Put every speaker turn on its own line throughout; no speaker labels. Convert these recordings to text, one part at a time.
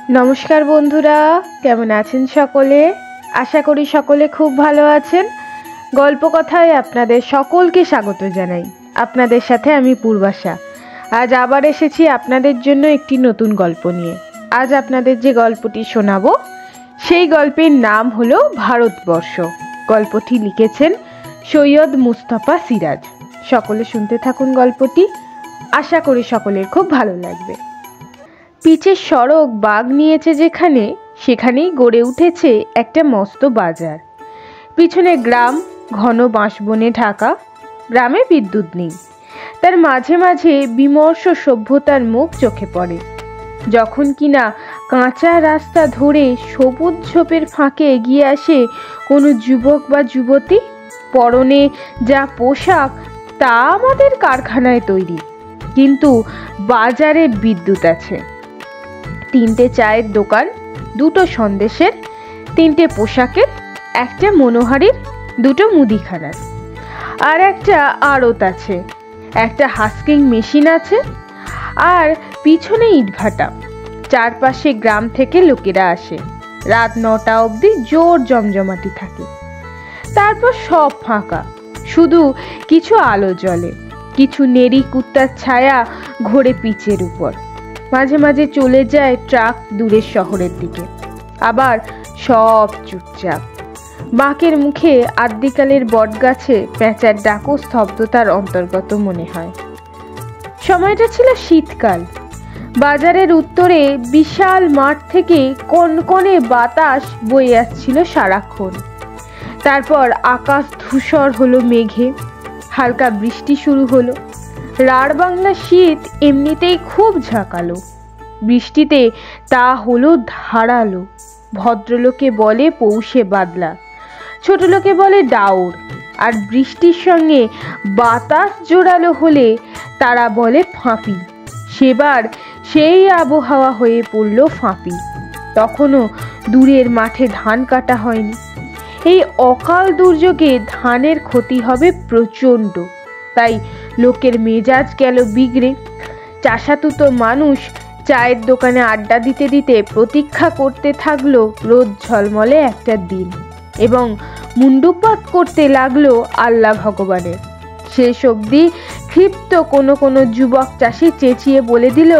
নমস্কার বন্ধুরা, কেমন আছেন সকলে? আশা করি সকলে খুব ভালো আছেন। গল্প কথায় আপনাদের সকলকে স্বাগত জানাই। আপনাদের সাথে আমি পূর্বাশা। আজ আবার এসেছি আপনাদের জন্য একটি নতুন গল্প নিয়ে। আজ আপনাদের যে গল্পটি শোনাবো সেই গল্পের নাম হলো ভারতবর্ষ। গল্পটি লিখেছেন সৈয়দ মুস্তাফা সিরাজ। সকলে শুনতে থাকুন গল্পটি। আশা করি সকলের খুব ভালো লাগবে। পিচের সড়ক বাগ নিয়েছে যেখানে, সেখানেই গড়ে উঠেছে একটা মস্ত বাজার। পিছনে গ্রাম, ঘন বাঁশবনে ঢাকা। গ্রামে বিদ্যুৎ নেই, তার মাঝে মাঝে বিমর্ষ সভ্যতার মুখ চোখে পড়ে। যখন কিনা কাঁচা রাস্তা ধরে সবুজ ঝোপের ফাঁকে এগিয়ে আসে কোনো যুবক বা যুবতী, পরনে যা পোশাক তা আমাদের কারখানায় তৈরি, কিন্তু বাজারে বিদ্যুৎ আছে। 3টে চায়ের দোকান, 2টো সন্দেশের, 3টে পোশাকের, একটা মনোহারির, 2টো মুদিখানার, আর একটা আড়ত আছে, একটা হাস্কিং মেশিন আছে, আর পিছনে ইটভাটা। চারপাশে গ্রাম থেকে লোকেরা আসে। রাত 9টা অবধি জোর জমজমাটি থাকে। তারপর সব ফাঁকা, শুধু কিছু আলো জ্বলে, কিছু নেড়ি কুত্তার ছায়া ঘোরে পিচের উপর। মাঝে মাঝে চলে যায় ট্রাক দূরের শহরের দিকে। আবার সব চুপচাপ। বাঁকের মুখে আদ্যিকালের বটগাছে প্যাঁচার ডাকও স্তব্ধতার অন্তর্গত মনে হয়। সময়টা ছিল শীতকাল। বাজারের উত্তরে বিশাল মাঠ থেকে কনকনে বাতাস বয়ে আসছিল সারাক্ষণ। তারপর আকাশ ধূসর হলো মেঘে, হালকা বৃষ্টি শুরু হলো। রাঢ় বাংলা শীত এমনিতেই খুব ঝাঁকালো, বৃষ্টিতে তা হলো ধারালো। ভদ্রলোকে বলে পৌষে বাদলা, ছোট লোকে বলে ডাউর, আর বৃষ্টির সঙ্গে বাতাস জোরালো হলে তারা বলে ফাঁপি। সেবার সেই আবহাওয়া হয়ে পড়ল ফাঁপি। তখনও দূরের মাঠে ধান কাটা হয়নি। এই অকাল দুর্যোগে ধানের ক্ষতি হবে প্রচণ্ড, তাই লোকের মেজাজ গেল বিগড়ে। চাষাতুতো মানুষ চায়ের দোকানে আড্ডা দিতে দিতে প্রতীক্ষা করতে থাকলো রোদ ঝলমলে একটা দিন, এবং মুন্ডুপাত করতে লাগলো আল্লাহ ভগবানের। শেষ অবধি ক্ষিপ্ত কোনো কোনো যুবক চাষি চেঁচিয়ে বলে দিল,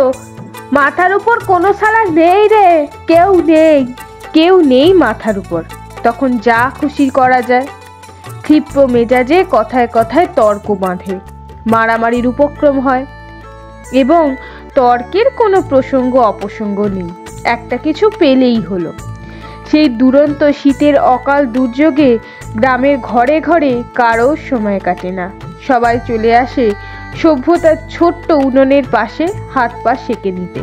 মাথার উপর কোনো শালা নেই রে, কেউ নেই মাথার উপর। তখন যা খুশি করা যায়। ক্ষিপ্র মেজাজে কথায় কথায় তর্ক বাঁধে, মারামারির উপক্রম হয়, এবং তর্কের কোনো প্রসঙ্গ অপসঙ্গ নেই, একটা কিছু পেলেই হলো। সেই দুরন্ত শীতের অকাল দুর্যোগে গ্রামের ঘরে ঘরে কারো সময় কাটে না। সবাই চলে আসে সভ্যতার ছোট্ট উনুনের পাশে হাত পা সেঁকে নিতে।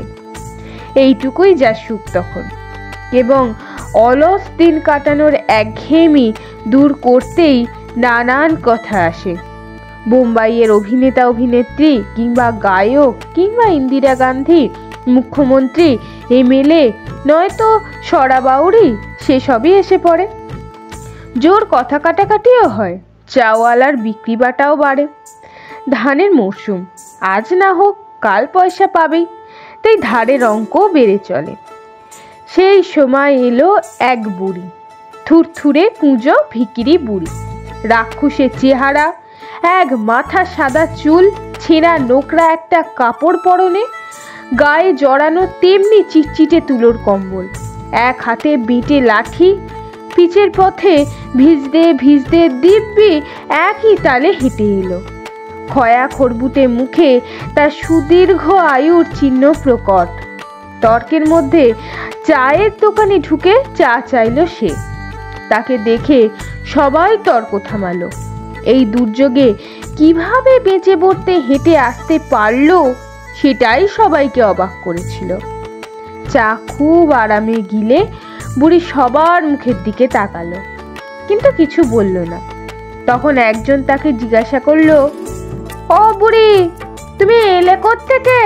এইটুকুই যা সুখ তখন। এবং অলস দিন কাটানোর একঘেয়েমি দূর করতেই নানান কথা আসে। বোম্বাইয়ের অভিনেতা অভিনেত্রী, কিংবা গায়ক, কিংবা ইন্দিরা গান্ধী, মুখ্যমন্ত্রী, এমএলএ, নয়তো সরাবাউরি, সেসবই এসে পড়ে। জোর কথা কাটাকাটিও হয়, চাওয়ালার বিক্রি বাটাও বাড়ে। ধানের মরশুম, আজ না হোক কাল পয়সা পাবেই, তাই ধারের অঙ্কও বেড়ে চলে। সেই সময় এলো এক বুড়ি, থুরথুরে কুঁজো ভিকিরি বুড়ি, রাক্ষসের চেহারা, এক মাথা সাদা চুল, ছেঁড়া নোকরা একটা কাপড় পরনে, গায়ে জড়ানো তেমনি চিটচিটে তুলোর কম্বল, এক হাতে বেটে লাঠি। পিচের পথে ভিজতে ভিজতে দিব্যি একই তালে হেঁটে এলো। খয়া খড়বুটে মুখে তার সুদীর্ঘ আয়ুর চিহ্ন প্রকট। তর্কের মধ্যে চায়ের দোকানে ঢুকে চা চাইল সে। তাকে দেখে সবাই তর্ক থামালো। এই দুর্যোগে কিভাবে বেঁচে পড়তে হেঁটে আসতে পারলো সেটাই সবাইকে অবাক করেছিল। চা খুব আরামে গিলে বুড়ি সবার মুখের দিকে তাকালো, কিন্তু কিছু বলল না। তখন একজন তাকে জিজ্ঞাসা করলো, ও বুড়ি, তুমি এলে কোত্থেকে?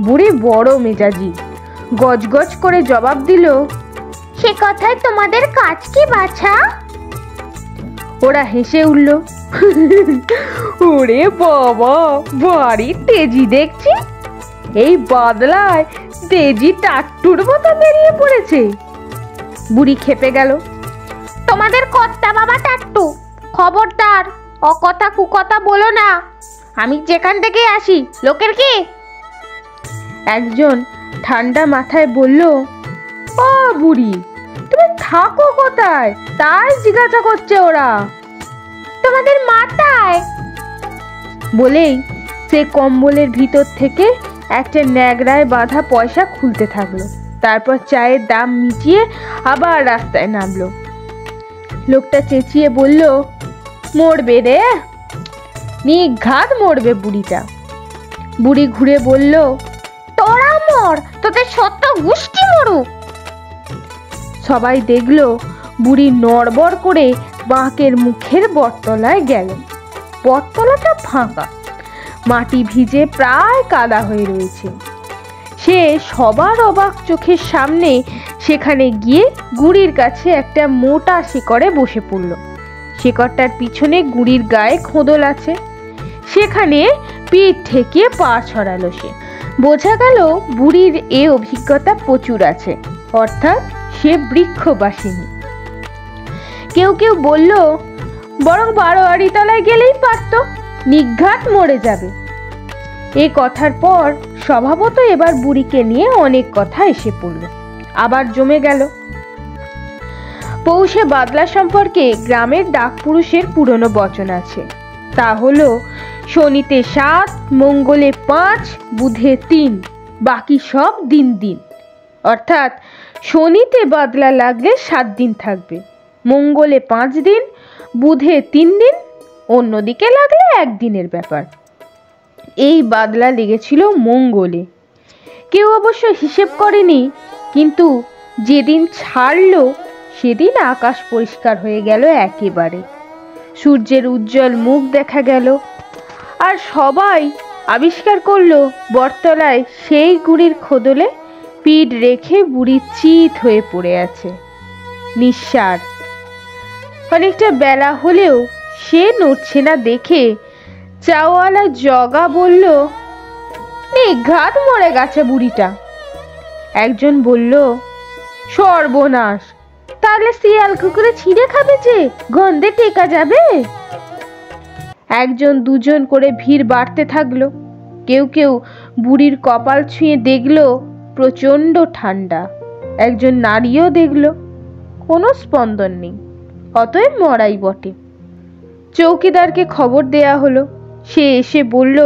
বুড়ি বড় মেজাজি, গজগজ করে জবাব দিল, সে কথায় তোমাদের কাজ কি বাছা? ওরা হেসে উঠল, ওরে বাবা, ভারী তেজি দেখছি। এই বাদলায় তেজি টাট্টুর মতো বেরিয়ে পড়েছে। বুড়ি খেপে গেল।
তোমাদের কর্তা বাবা টাট্টু, খবরদার অকথা কুকথা বলো না। আমি যেখান থেকে আসি লোকের কি?
একজন ঠান্ডা মাথায় বলল, ও বুড়ি, তুমি থাকো কোথায় তাই জিজ্ঞাসা করছে ওরা।
তোমাদের মাথায়
বলেই সে কম্বলের ভিতর থেকে একটা ন্যাকড়ায় বাঁধা পয়সা খুলতে থাকলো। তারপর চায়ের দাম মিটিয়ে আবার রাস্তায় নামলো। লোকটা চেঁচিয়ে বলল, মরবে রে, নিঘাত মরবে বুড়িটা। বুড়ি ঘুরে বলল,
তোরা মর, তোদের সত্য গোষ্ঠী মরুক।
সবাই দেখলো বুড়ি নড়বড় করে বাঁকের মুখের বটতলায় গেল। বটতলাটা ফাঁকা, মাটি ভিজে প্রায় কাদা হয়ে রয়েছে। সে সবার অবাক চোখের সামনে সেখানে গিয়ে গুড়ির কাছে একটা মোটা শিকড়ে বসে পড়ল। শিকড়টার পিছনে গুড়ির গায়ে খোদল আছে। সেখানে পিঠ ঠেকিয়ে পা ছড়ালো সে। বোঝা গেল বুড়ির এ অভিজ্ঞতা প্রচুর আছে, অর্থাৎ সে বৃক্ষবাসিনী। কেউ কেউ বলল, বরং 12 তলায় গেলেই পারত, নিঘাত মরে যাবে। এই কথার পর স্বভাবত এবার বুড়িকে নিয়ে অনেক কথা এসে পড়ল, আবার জমে গেল। পৌষে বাদলা সম্পর্কে গ্রামের ডাকপুরুষের পুরনো বচন আছে। তা হলো, শনিতে 7, মঙ্গলে 5, বুধে 3, বাকি সব দিন দিন। অর্থাৎ শনিতে বাদলা লাগলে 7 দিন থাকবে, মঙ্গলে 5 দিন, বুধে 3 দিন, অন্যদিকে লাগলে 1 দিনের ব্যাপার। এই বাদলা লেগেছিল মঙ্গলে। কেউ অবশ্য হিসেব করেনি, কিন্তু যেদিন ছাড়লো সেদিন আকাশ পরিষ্কার হয়ে গেল একেবারে। সূর্যের উজ্জ্বল মুখ দেখা গেল, আর সবাই আবিষ্কার করলো বটতলায় সেই গুড়ির খোদলে পিঠ রেখে বুড়ি চিত হয়ে পড়ে আছে, নিঃসাড়। অনেকটা বেলা হলেও সে নড়ছে না দেখে চাওয়ালা জগা বলল, নিঘাত মরে গেছে বুড়িটা। একজন বলল, সর্বনাশ, তাহলে শিয়াল কুকুরে ছিঁড়ে খাবে যে, গন্ধে টেকা যাবে। একজন দুজন করে ভিড় বাড়তে থাকলো। কেউ কেউ বুড়ির কপাল ছুঁয়ে দেখলো প্রচণ্ড ঠান্ডা। একজন নারীও দেখলো কোনো স্পন্দন নেই, অতএব মরাই বটে। চৌকিদারকে খবর দেয়া হলো। সে এসে বলল,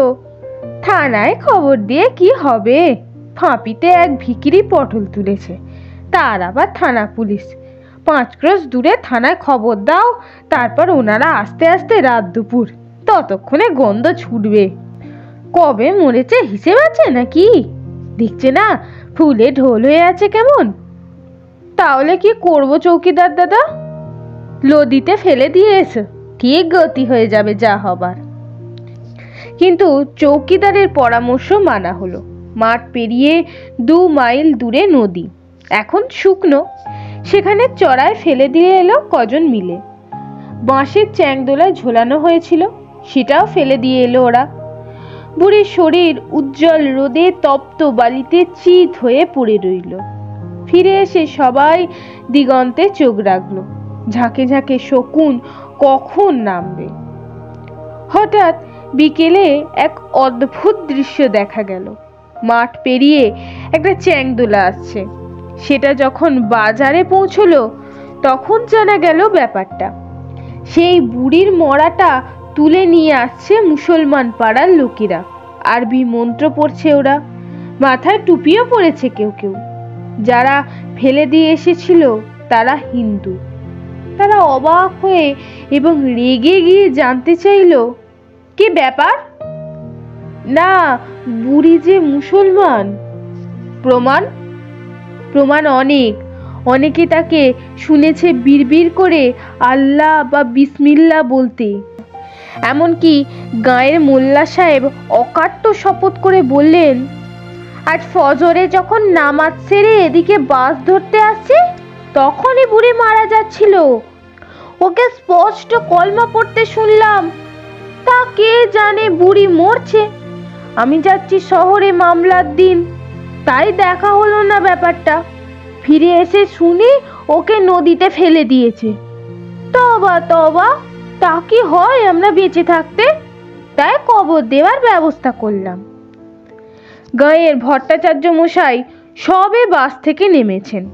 থানায় খবর দিয়ে কি হবে, ফাঁপিতে এক ভিখিরি পটল তুলেছে, তার আবার থানা পুলিশ। 5 ক্রোশ দূরে থানায় খবর দাও, তারপর ওনারা আস্তে আস্তে রাত দুপুর, ততক্ষণে গন্ধ ছুটবে। কবে মরেছে হিসেব আছে নাকি? দেখছে না ফুলে ঢোল হয়ে আছে কেমন। তাহলে কি করব চৌকিদার দাদা? লদিতে ফেলে দিয়ে এসো, ঠিক গতি হয়ে যাবে যা হবার। কিন্তু চৌকিদারের পরামর্শ মানা হলো। মাঠ পেরিয়ে 2 মাইল দূরে নদী, এখন শুকনো। সেখানে চড়ায় ফেলে দিয়ে এলো কজন মিলে। বাঁশের চ্যাংদোলায় ঝোলানো হয়েছিল, সেটাও ফেলে দিয়ে এলো ওরা। বুড়ির শরীর উজ্জ্বল রোদে তপ্ত বালিতে চিত হয়ে পড়ে রইল। ফিরে এসে সবাই দিগন্তে চোখ রাখলো, ঝাঁকে ঝাঁকে শকুন কখন নামবে। হঠাৎ বিকেলে এক অদ্ভুত দৃশ্য দেখা গেল। মাঠ পেরিয়ে একটা চ্যাংদোলা আসছে। সেটা যখন বাজারে পৌঁছলো তখন জানা গেল ব্যাপারটা। সেই বুড়ির মরাটা তুলে নিয়ে আসছে মুসলমান পাড়ার লোকেরা। আরবি মন্ত্র পড়ছে ওরা, মাথায় টুপিও পড়েছে কেউ কেউ। যারা ফেলে দিয়ে এসেছিল তারা হিন্দু। তারা অবাক হয়ে এবং রেগে গিয়ে জানতে চাইল, কি ব্যাপার? না, বুড়ি যে মুসলমান। প্রমাণ? প্রমাণ অনেক। অনেকে তাকে শুনেছে বিড়বিড় করে আল্লাহ বা বিসমিল্লাহ বলতে। এমনকি গাঁয়ের মোল্লা সাহেব অকাট্য শপথ করে বললেন, আজ ফজরে যখন নামাজ সেরে এদিকে বাস ধরতে আসছে তখনই বুড়ি মারা যাচ্ছিল। ওকে স্পষ্ট কলমা পড়তে শুনলাম। তা কে জানে বুড়ি মরছে। আমি যাচ্ছি শহরে মামলার দিন, তাই দেখা হলো না ব্যাপারটা। ফিরে এসে শুনি ওকে নদীতে ফেলে দিয়েছে। তবা তবা, তা কি হয় আমরা বেঁচে থাকতে? তাই কবর দেওয়ার ব্যবস্থা করলাম। গাঁয়ের ভট্টাচার্য মশাই সবে বাস থেকে নেমেছেন।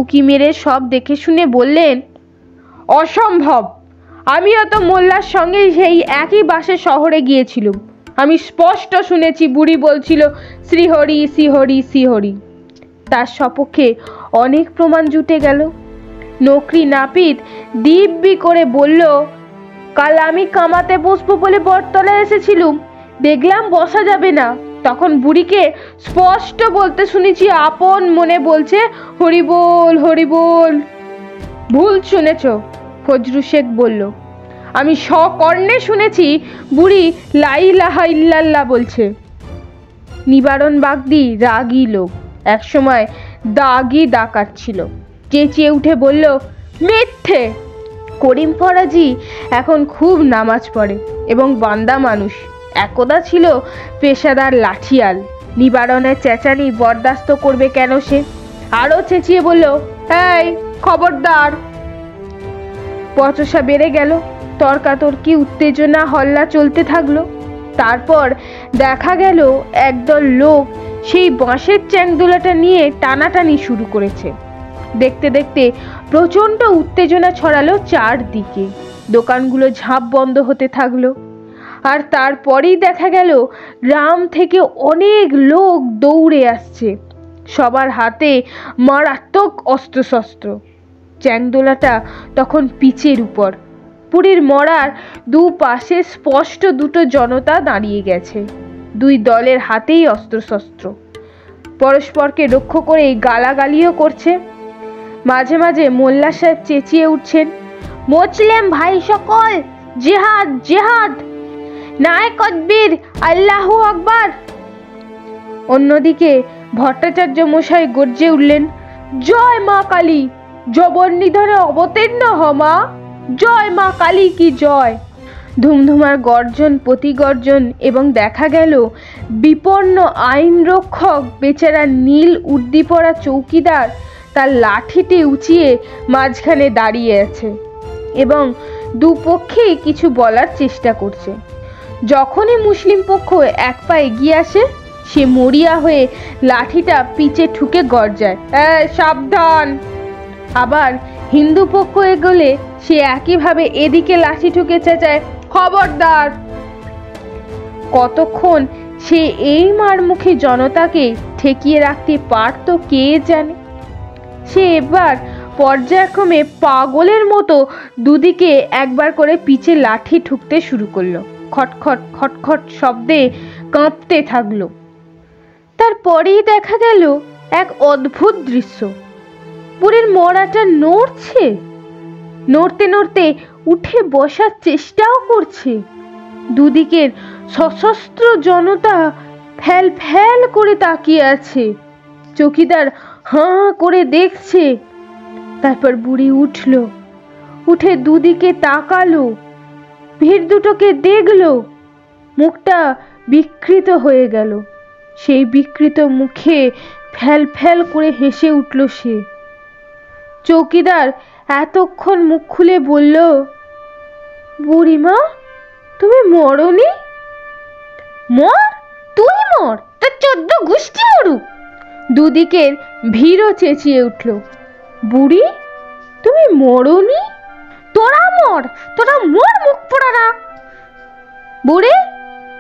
উকি মেরে সব দেখে শুনে বললেন, অসম্ভব! আমিও তো মোল্লার সঙ্গে সেই একই বাসে শহরে গিয়েছিলাম। আমি স্পষ্ট শুনেছি বুড়ি বলছিল শ্রীহরি শ্রীহরি শ্রীহরি। তার সপক্ষে অনেক প্রমাণ জুটে গেল। নকরি নাপিত দিব্যি করে বলল, কাল আমি কামাতে বসবো বলে বটতলায় এসেছিলুম, দেখলাম বসা যাবে না। তখন বুড়িকে স্পষ্ট বলতে শুনেছি, আপন মনে বলছে হরি বল হরি বল। ভুল শুনেছ, ফজলু শেখ বলল। আমি সকর্ণে শুনেছি বুড়ি লা ইলাহা ইল্লাল্লাহ বলছে। নিবারণ বাগদি রাগী লোক, একসময় দাগি ডাকাত ছিল। চেঁচিয়ে উঠে বলল, মিথ্যে! করিম ফরাজি এখন খুব নামাজ পড়ে এবং বান্দা মানুষ। একদা ছিল পেশাদার লাঠিয়াল। নিবারণের চেঁচানি বরদাস্ত করবে কেন সে? আরো চেঁচিয়ে বলল, এই খবরদার! বচসা বেড়ে গেল। তর্কাতর্কি, উত্তেজনা, হল্লা চলতে থাকলো। তারপর দেখা গেল একদল লোক সেই বাঁশের চ্যাংদোলাটা নিয়ে টানাটানি শুরু করেছে। দেখতে দেখতে প্রচণ্ড উত্তেজনা ছড়ালো চারদিকে। দোকানগুলো ঝাঁপ বন্ধ হতে থাকলো। আর তারপরেই দেখা গেল গ্রাম থেকে অনেক লোক দৌড়ে আসছে, সবার হাতে মারাত্মক অস্ত্রশস্ত্র। চ্যাংদোলাটা তখন পিচের উপর। পুরীর মরার দুপাশে স্পষ্ট দুটো জনতা দাঁড়িয়ে গেছে। দুই দলের হাতেই অস্ত্রশস্ত্র, পরস্পরকে লক্ষ্য করে গালাগালিও করছে। মাঝে মাঝে মোল্লা সাহেব চেঁচিয়ে উঠছেন, মুসলিম ভাই সকল, জিহাদ জিহাদ, নায় কদবীর, আল্লাহু আকবার। অন্যদিকে ভট্টাচার্য মশাই গর্জে উঠলেন, জয় মা কালী, জবর নিধনে অবতীর্ণ হ মা, জয় মা কালী কি জয়। ধুমধুমার গর্জন প্রতিগর্জন, এবং দেখা গেল বিপন্ন আইন রক্ষক বেচারা নীল উর্দি পরা চৌকিদার তার লাঠিটি উঁচিয়ে মাঝখানে দাঁড়িয়ে আছে এবং দুপক্ষেই কিছু বলার চেষ্টা করছে। যখনই মুসলিম পক্ষ এক পা এগিয়ে আসে, সে মরিয়া হয়ে লাঠিটা পিচে ঠুকে গর্জায়, সাবধান। আবার হিন্দু পক্ষ এগোলে সে একইভাবে এদিকে লাঠি ঠুকে চেঁচায়, খবরদার। কতক্ষণ সে এই মারমুখী জনতাকে ঠেকিয়ে রাখতে পারত কে জানে। সে এবার পর্যায়ক্রমে পাগলের মতো দুদিকে একবার করে পিছে লাঠি ঠুকতে শুরু করলো। খটখট খটখট শব্দে কাঁপতে থাকলো। তারপরেই দেখা গেল এক অদ্ভুত দৃশ্য। পুরীর মরাটা নড়ছে, নড়তে নড়তে উঠে বসার চেষ্টাও করছে। দুদিকের সশস্ত্র জনতা ফ্যাল ফ্যাল করে তাকিয়ে আছে। চৌকিদার হাঁ করে দেখছে। তারপর বুড়ি উঠল, উঠে দুদিকে তাকালো, ভিড় দুটোকে দেখলো। মুখটা বিকৃত হয়ে গেল। সেই বিকৃত মুখে ফ্যাল ফ্যাল করে হেসে উঠল সে। চৌকিদার এতক্ষণ মুখ খুলে বলল, বুড়িমা, তুমি মরনি? মর? তুই মর, তোর 14 গোষ্ঠী মরুক। দুদিকের ভিড়ও চেঁচিয়ে উঠল, বুড়ি, তুমি মরনি? তোরা মর, তোরা মর, মুখ পোড়ারা। বুড়ি,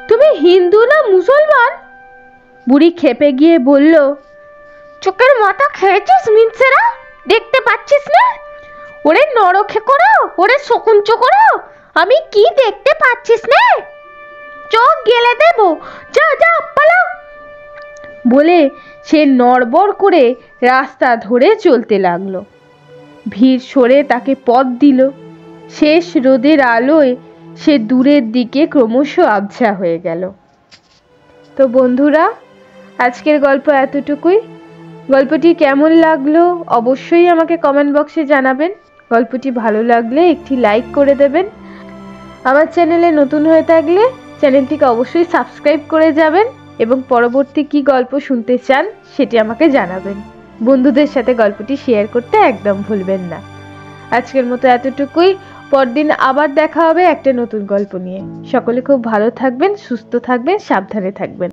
তুমি হিন্দু না মুসলমান? বুড়ি খেপে গিয়ে বলল, চোখের মাথা খেয়েছিস মিনসেরা? দেখতে পাচ্ছিস না? ওরে নরখে করো, ওরে শকুঞ্চ করো, আমি কি দেখতে পাচ্ছিস না? চোখ গেলে দেব, যা যা পালা। বলে সে নড়বড় করে রাস্তা ধরে চলতে লাগলো। ভিড় সরে তাকে পথ দিল। শেষ রোদের আলোয় সে দূরের দিকে ক্রমশ আবছা হয়ে গেল। তো বন্ধুরা, আজকের গল্প এতটুকুই। গল্পটি কেমন লাগলো অবশ্যই আমাকে কমেন্ট বক্সে জানাবেন। গল্পটি ভালো লাগলে একটি লাইক করে দেবেন। আমার চ্যানেলে নতুন হয়ে থাকলে চ্যানেলটিকে অবশ্যই সাবস্ক্রাইব করে যাবেন। এবং পরবর্তী কি গল্প শুনতে চান সেটি আমাকে জানাবেন। বন্ধুদের সাথে গল্পটি শেয়ার করতে একদম ভুলবেন না। আজকের মতো এতটুকুই। পরদিন আবার দেখা হবে একটা নতুন গল্প নিয়ে। সকলে খুব ভালো থাকবেন, সুস্থ থাকবেন, সাবধানে থাকবেন।